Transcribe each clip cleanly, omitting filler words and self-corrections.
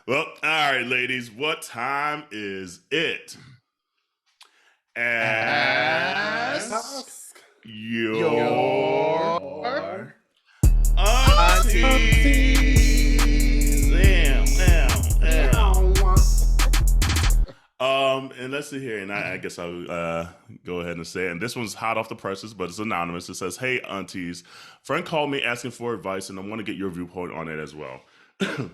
Well, all right, ladies, what time is it? Ask Ask your your aunties. Damn, damn, damn. meow. And let's see here, and I guess I'll go ahead and say it. And this one's hot off the presses, but it's anonymous. It says, "Hey, aunties, friend called me asking for advice, and I want to get your viewpoint on it as well."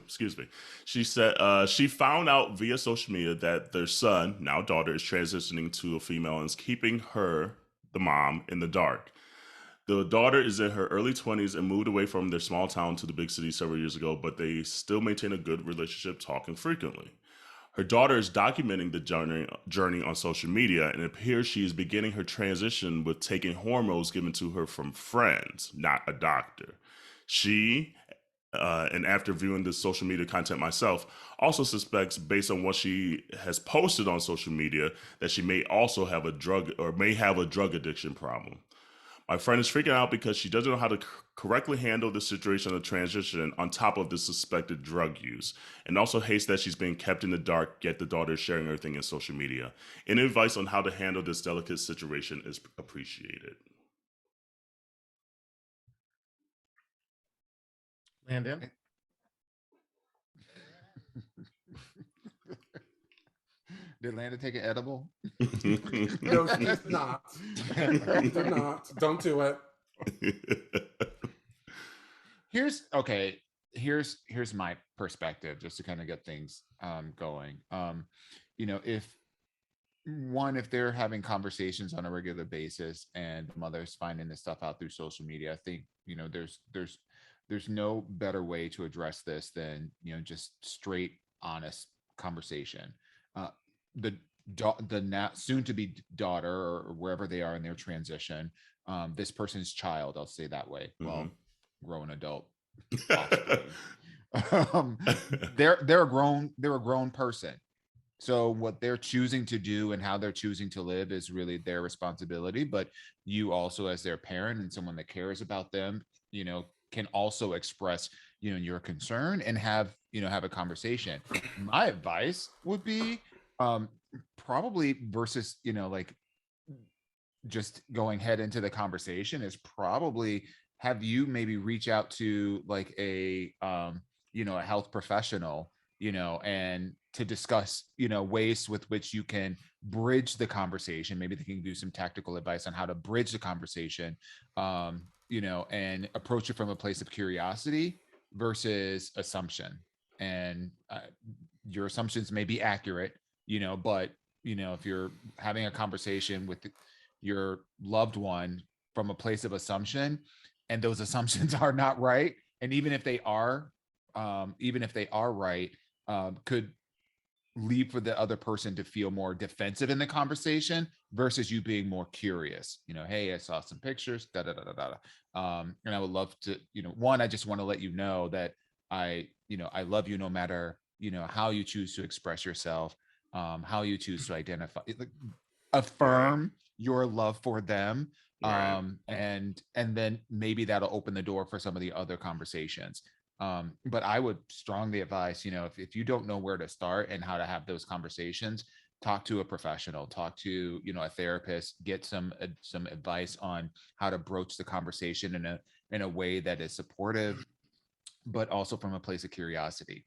Excuse me. She said she found out via social media that their son, now daughter, is transitioning to a female and is keeping her, the mom, in the dark. The daughter is in her early 20s and moved away from their small town to the big city several years ago, but they still maintain a good relationship, talking frequently. Her daughter is documenting the journey on social media, and it appears she is beginning her transition with taking hormones given to her from friends, not a doctor. She, and after viewing the social media content myself, also suspects, based on what she has posted on social media, that she may also have a drug or may have a drug addiction problem. My friend is freaking out because she doesn't know how to correctly handle the situation of transition on top of the suspected drug use, and also hates that she's being kept in the dark, yet the daughter is sharing everything in social media. Any advice on how to handle this delicate situation is appreciated. Landon? Did Landon take an edible? No, she's not. Do not. Don't do it. Here's my perspective, just to kind of get things going. If they're having conversations on a regular basis and the mother's finding this stuff out through social media, I think there's no better way to address this than just straight, honest conversation. uh, the now soon to be daughter, or wherever they are in their transition, this person's child, I'll say that way, well, grown adult offspring, um, they're a grown person. So what they're choosing to do and how they're choosing to live is really their responsibility. But you also, as their parent and someone that cares about them, can also express, your concern and have a conversation. My advice would be, um, probably versus, like, just going head into the conversation, is probably have you maybe reach out to like a health professional, and to discuss, ways with which you can bridge the conversation. Maybe they can do some tactical advice on how to bridge the conversation, and approach it from a place of curiosity versus assumption. And your assumptions may be accurate, but if you're having a conversation with your loved one from a place of assumption, and those assumptions are not right, and even if they are right, could leave for the other person to feel more defensive in the conversation versus you being more curious. Hey, I saw some pictures, da da da da da. And I would love to, one, I just want to let you know that I love you no matter, how you choose to express yourself, how you choose to identify, affirm your love for them. Right. And then maybe that'll open the door for some of the other conversations. But I would strongly advise, if you don't know where to start and how to have those conversations, talk to a professional, talk to, a therapist, get some advice on how to broach the conversation in a way that is supportive, but also from a place of curiosity.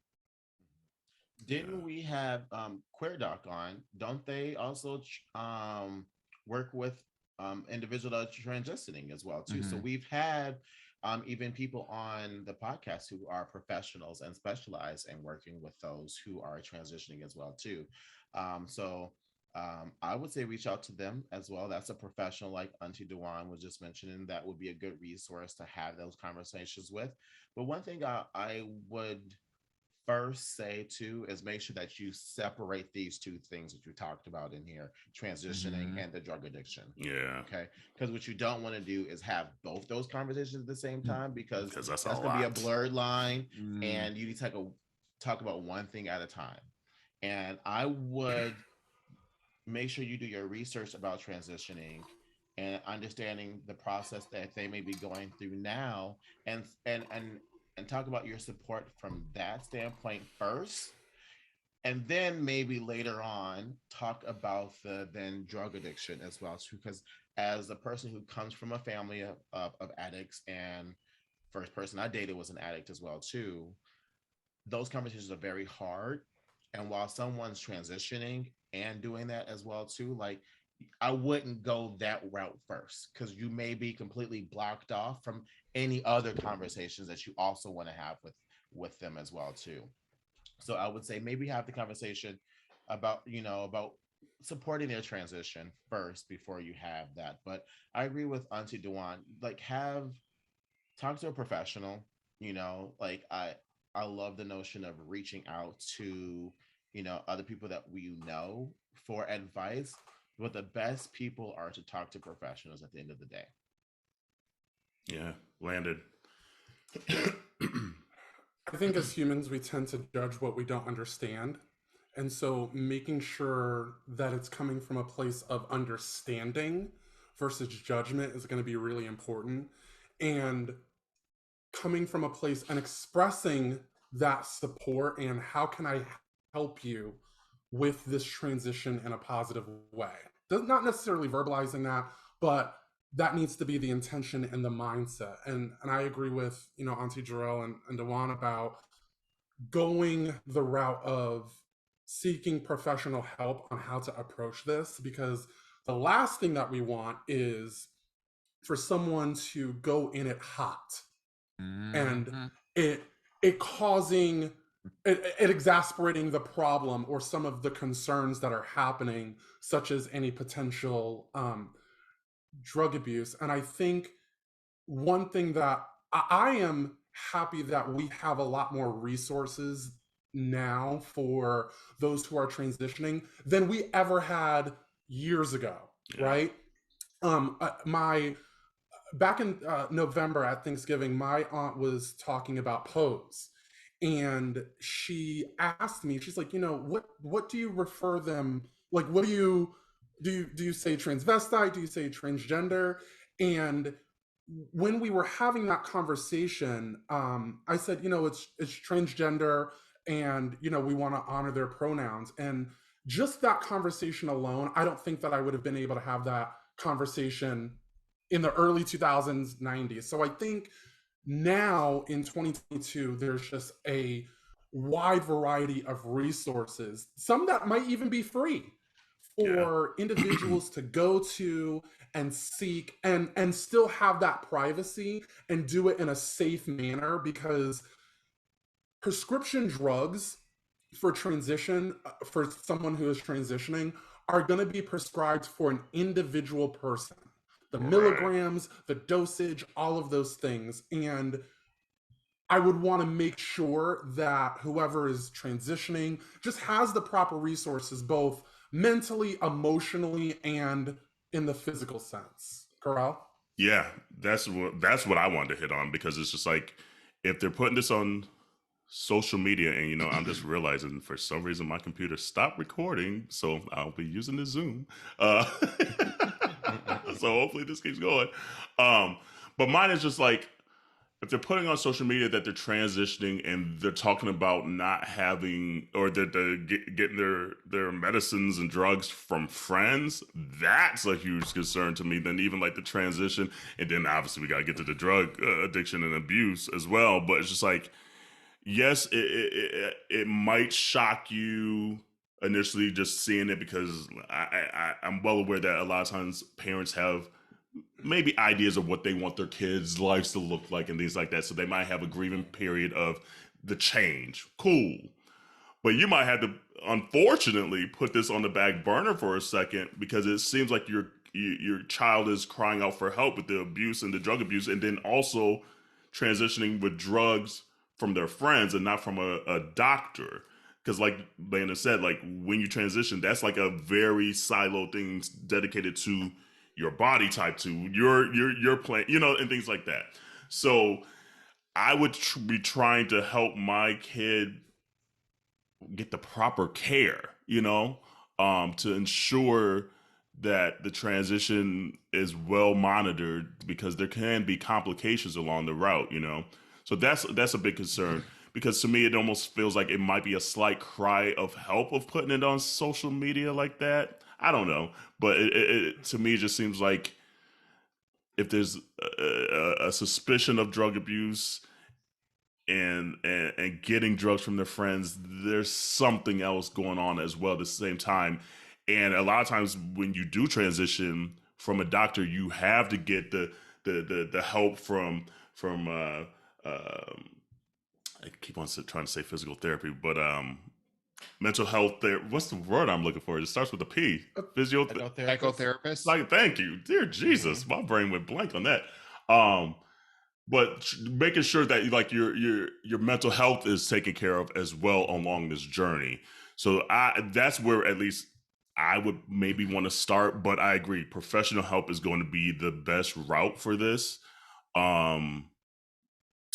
Didn't we have Queer Doc on? Don't they also work with individuals that are transitioning as well too? So Mhm. we've had even people on the podcast who are professionals and specialize in working with those who are transitioning as well too. So I would say reach out to them as well. That's a professional like Auntie Dewan was just mentioning. That would be a good resource to have those conversations with. But one thing I would first say too is make sure that you separate these two things that you talked about in here, transitioning Mhm. and the drug addiction. Yeah. Okay, because what you don't want to do is have both those conversations at the same time, because Because that's a that's going to be a lot. blurred line, Mm. and you need to talk about one thing at a time. And I would make sure you do your research about transitioning and understanding the process that they may be going through now, and and talk about your support from that standpoint first, and then maybe later on talk about the then drug addiction as well too, because as a person who comes from a family of addicts, and first person I dated was an addict as well too, those conversations are very hard. And while someone's transitioning and doing that as well too, like, I wouldn't go that route first, because you may be completely blocked off from any other conversations that you also want to have with them as well too. So I would say maybe have the conversation about, about supporting their transition first before you have that. But I agree with Auntie Dewan, like, have talk to a professional. Like, I love the notion of reaching out to, other people that we know for advice, but the best people are to talk to professionals at the end of the day. Yeah, landed. I think as humans, we tend to judge what we don't understand. And so making sure that it's coming from a place of understanding versus judgment is going to be really important. And coming from a place and expressing that support and how can I help you with this transition in a positive way. Not necessarily verbalizing that, but that needs to be the intention and the mindset. And I agree with, Auntie Jarrell and Dewan about going the route of seeking professional help on how to approach this, because the last thing that we want is for someone to go in it hot and it causing it exasperating the problem or some of the concerns that are happening, such as any potential drug abuse. And I think one thing that I am happy that we have a lot more resources now for those who are transitioning than we ever had years ago, right? My back in November at Thanksgiving, my aunt was talking about pose, and she asked me, she's like, what do you refer them, like, what do you say transvestite? Do you say transgender? And when we were having that conversation, I said, it's transgender, and we want to honor their pronouns. And just that conversation alone, I don't think that I would have been able to have that conversation in the early 2000s, 90s. So I think now in 2022, there's just a wide variety of resources, some that might even be free for individuals to go to and seek and still have that privacy and do it in a safe manner, because prescription drugs for transition, for someone who is transitioning, are going to be prescribed for an individual person. The milligrams, the dosage, all of those things. And I would want to make sure that whoever is transitioning just has the proper resources, both mentally, emotionally, and in the physical sense. Corral? Yeah, that's what I wanted to hit on, because it's just like, if they're putting this on social media, and I'm just realizing for some reason my computer stopped recording, so I'll be using the Zoom. So hopefully this keeps going. But mine is just like, if they're putting on social media that they're transitioning and they're talking about not having, or that they're getting their medicines and drugs from friends, that's a huge concern to me than even like the transition. And then obviously we got to get to the drug addiction and abuse as well. But it's just like, yes, it might shock you initially just seeing it, because I'm well aware that a lot of times parents have maybe ideas of what they want their kids' lives to look like and things like that. So they might have a grieving period of the change. Cool. But you might have to, unfortunately, put this on the back burner for a second, because it seems like your child is crying out for help with the abuse and the drug abuse, and then also transitioning with drugs from their friends and not from a doctor. Because like Lana said, like, when you transition, that's like a very siloed thing dedicated to your body type, to your plan, and things like that. So I would be trying to help my kid get the proper care, to ensure that the transition is well monitored, because there can be complications along the route, So that's a big concern, because to me it almost feels like it might be a slight cry of help of putting it on social media like that. I don't know, but it to me it just seems like if there's a suspicion of drug abuse and getting drugs from their friends, there's something else going on as well at the same time. And a lot of times when you do transition from a doctor, you have to get the help from I keep on trying to say physical therapy, but mental health there. What's the word I'm looking for? It starts with a P. Psychotherapist. Like, thank you, dear Jesus. My brain went blank on that. But making sure that like your mental health is taken care of as well along this journey. So that's where at least I would maybe want to start. But I agree, professional help is going to be the best route for this.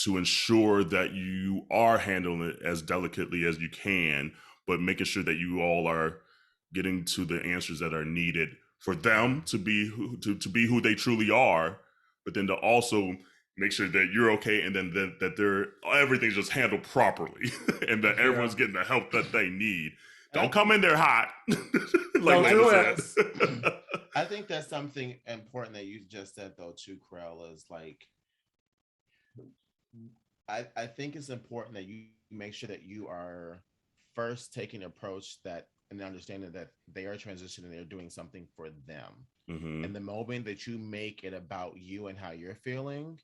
To ensure that you are handling it as delicately as you can, but making sure that you all are getting to the answers that are needed for them to be who they truly are, but then to also make sure that you're okay, and then that they're everything's just handled properly, and that everyone's getting the help that they need. Don't come in there hot. Don't do it. I think that's something important that you just said though too, Krell, is like, I think it's important that you make sure that you are first taking an approach that and understanding that they are transitioning, they're doing something for them. Mm-hmm. And the moment that you make it about you and how you're feeling,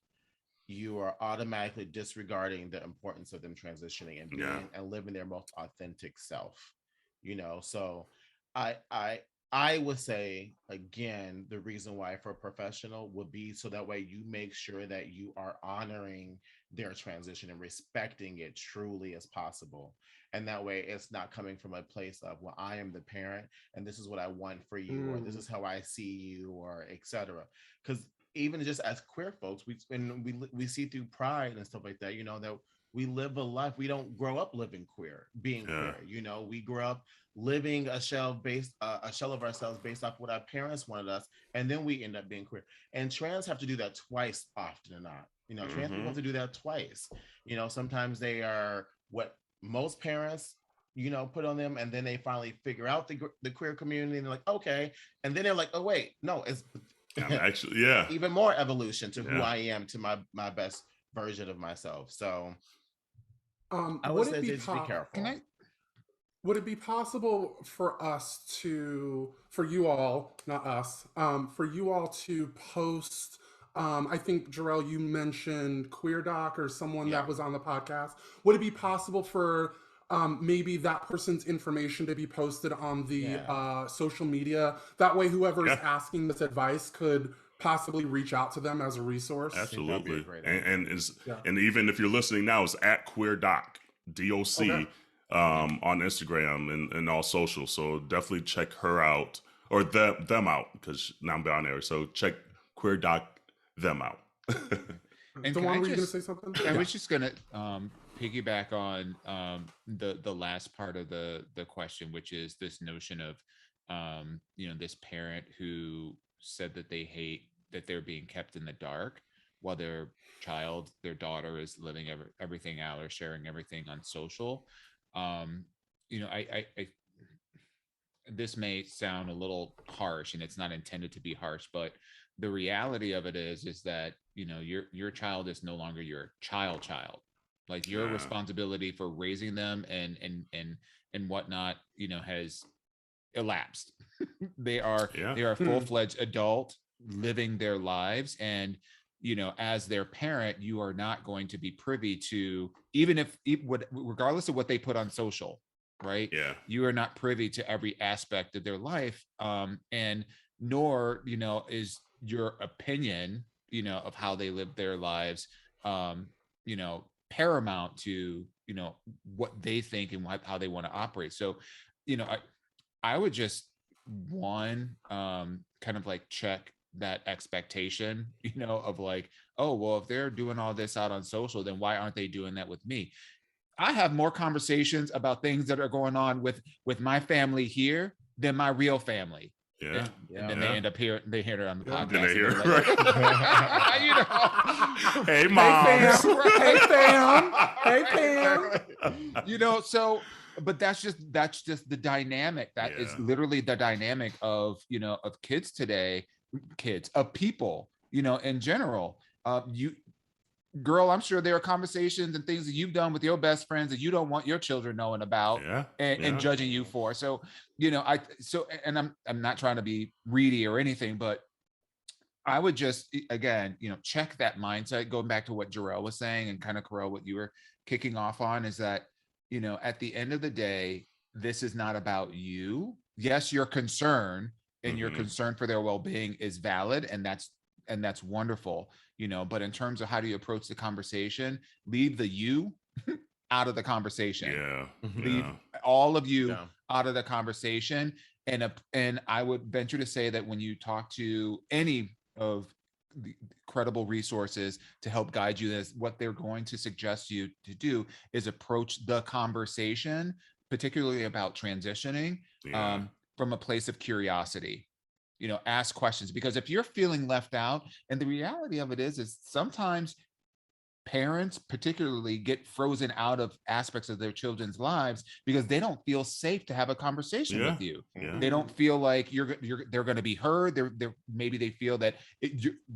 you are automatically disregarding the importance of them transitioning and being and living their most authentic self. You know, so I would say again, the reason why for a professional would be so that way you make sure that you are honoring their transition and respecting it truly as possible. And that way it's not coming from a place of, well, I am the parent and this is what I want for you, or this is how I see you, or etc. Because even just as queer folks, we see through Pride and stuff like that, you know, that we live a life. We don't grow up living being queer. You know, we grow up living a shell of ourselves based off what our parents wanted us, and then we end up being queer. And trans have to do that twice often or not. You know, trans people have to do that twice. You know, sometimes they are what most parents, you know, put on them, and then they finally figure out the queer community, and they're like, okay, and then they're like, oh wait, no, it's actually even more evolution to who I am, to my best version of myself. So I would say just be careful. Would it be possible for us for you all, not us, for you all to post, I think, Jarrell, you mentioned Queer Doc or someone that was on the podcast. Would it be possible for maybe that person's information to be posted on the social media? That way, whoever's asking this advice could possibly reach out to them as a resource. Absolutely. And even if you're listening now, it's at Queer Doc, DOC. Okay. On Instagram and all social. So definitely check her out, or them out, because non-binary. So check Queer Doc them out. And were you going to say something? I was just going to piggyback on the last part of the question, which is this notion of you know, this parent who said that they hate that they're being kept in the dark while their daughter is living everything out or sharing everything on social. You know, I this may sound a little harsh, and it's not intended to be harsh, but the reality of it is that, you know, your child is no longer your child. Like, your responsibility for raising them and whatnot, you know, has elapsed. They are a full-fledged adult living their lives, and you know, as their parent, you are not going to be privy to, regardless of what they put on social, right? You are not privy to every aspect of their life, and nor, you know, is your opinion, you know, of how they live their lives, you know, paramount to, you know, what they think and how they want to operate. So, you know, I would just kind of like check that expectation, you know, of like, oh, well, if they're doing all this out on social, then why aren't they doing that with me? I have more conversations about things that are going on with my family here than my real family. Yeah. And then Yeah. they end up they hear it on the Yeah. podcast. Then they hear and it, they're like, right? you know. Hey, Hey moms. fam. Hey fam. Hey fam. Exactly. You know, so but that's just the dynamic. That is Yeah. literally the dynamic of, you know, of kids today, kids, of people, you know, in general. You girl, I'm sure there are conversations and things that you've done with your best friends that you don't want your children knowing about Yeah. and Yeah. judging you for. So, you know, and I'm not trying to be greedy or anything, but I would just again, you know, check that mindset. Going back to what Jarrell was saying, and kind of Carell, what you were kicking off on is that, you know, at the end of the day, this is not about you. Yes, your concern and your Mhm. concern for their well-being is valid, and that's wonderful, you know. But in terms of how do you approach the conversation, leave the you out of the conversation. Yeah. Leave Yeah. all of you Yeah. out of the conversation. And I would venture to say that when you talk to any of the credible resources to help guide you, this what they're going to suggest you to do is approach the conversation, particularly about transitioning, Yeah. from a place of curiosity. You know, ask questions, because if you're feeling left out, and the reality of it is sometimes parents particularly get frozen out of aspects of their children's lives because they don't feel safe to have a conversation Yeah. with you. Yeah. They don't feel like they're going to be heard. They're maybe they feel that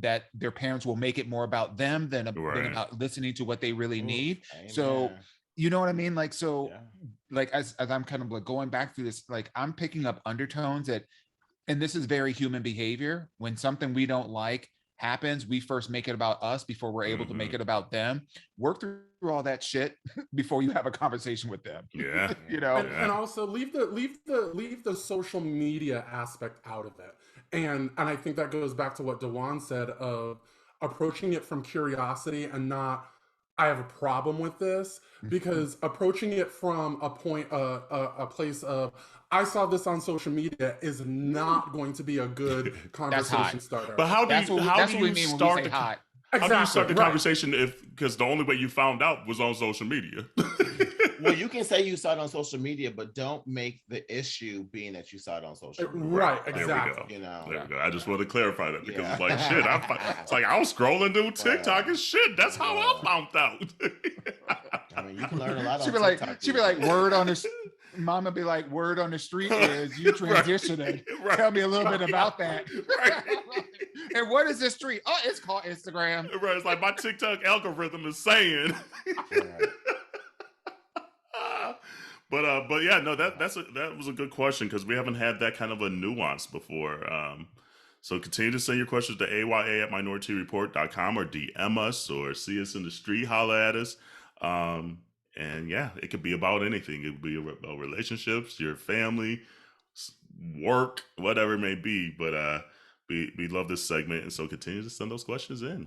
that their parents will make it more about them than Right. about listening to what they really Oof, need. So amen. you know what I mean? Like, so Yeah. like as I'm kind of like going back through this, like I'm picking up undertones that, and this is very human behavior. When something we don't like happens, we first make it about us before we're able to make Mhm. it about them. Work through all that shit before you have a conversation with them. Yeah. You know? And, Yeah. and also leave the social media aspect out of it. And I think that goes back to what Dewan said of approaching it from curiosity and not I have a problem with this, because approaching it from a place of I saw this on social media is not going to be a good That's hot. conversation starter. But how do That's you what how do we you mean when we start say the hot. how do you start the Right. conversation if because the only way you found out was on social media? Well, you can say you saw it on social media, but don't make the issue being that you saw it on social media. Right, There we exactly. go. You know. There we go. I just want to clarify that because it's Yeah. like shit. It's like I was scrolling through TikTok and shit. That's how I found out. I mean, you can learn a lot on She'd be TikTok. like, word on the mama be like, word on the street is you transitioning. Right. Tell me a little bit about that. Right. And what is this street? Oh, it's called Instagram. Right. It's like my TikTok algorithm is saying. Right. But yeah, no, that was a good question because we haven't had that kind of a nuance before. So continue to send your questions to aya@minoriteareport.com or DM us or see us in the street, holla at us. And yeah, it could be about anything. It could be about relationships, your family, work, whatever it may be. But we love this segment, and so continue to send those questions in.